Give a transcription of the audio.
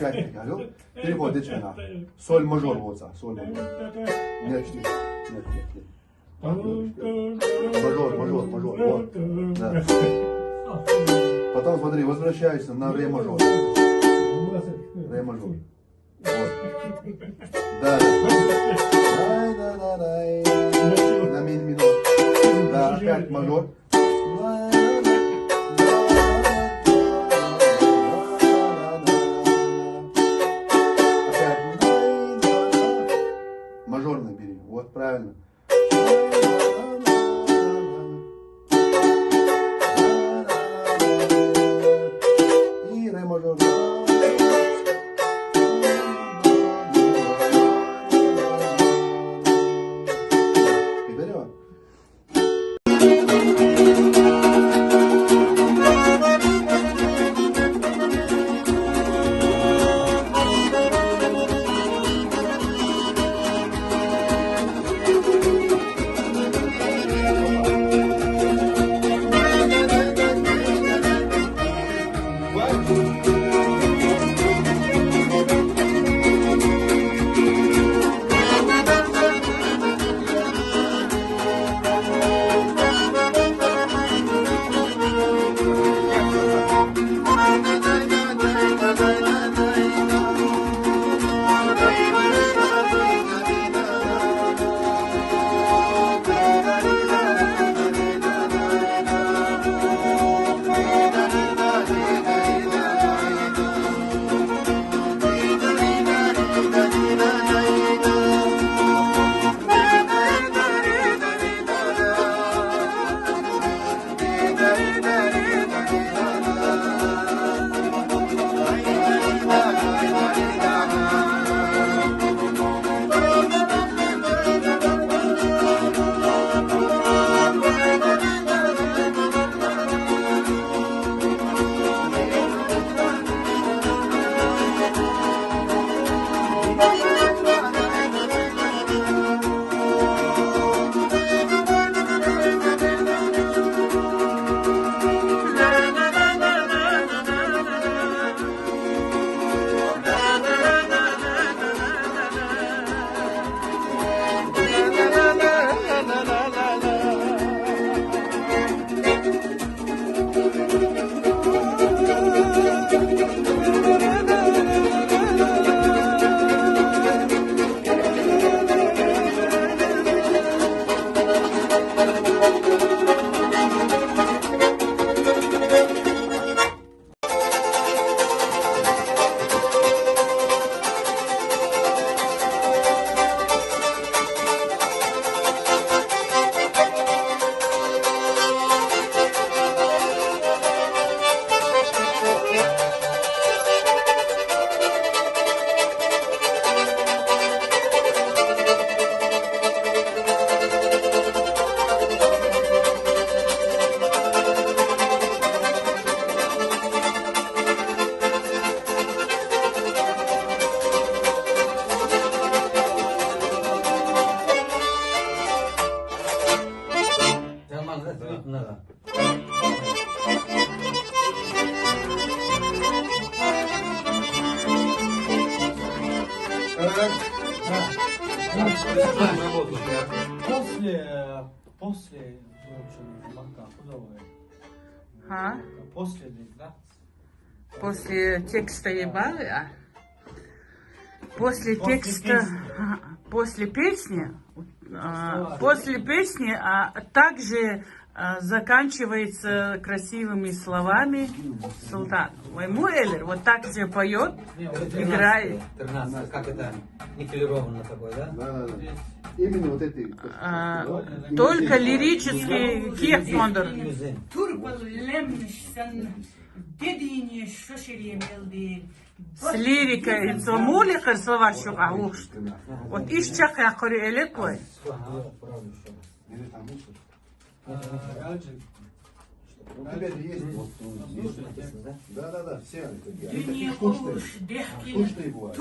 5 говорил. Переходит на соль мажор вот за, соль мажор. Нет. Мажор, вот. Да. Потом смотри, возвращаешься на ре мажор. Ре мажор. Вот. Да. На ми минор. Да, опять мажор. Мажорный бери. Вот правильно. И ре мажор. После, да? После текста ебали, после текста, после песни, а также заканчивается красивыми словами солдат. Вайму Эллер вот так же поет, играет. Как это никелированно такое, да? Да. Именно вот эти. Только лирический кефмондер. С лирикой, с муликой слова шугауш. Вот из чаха я кори элекой. У тебя же есть вот, да, все они такие. Штучные бывают.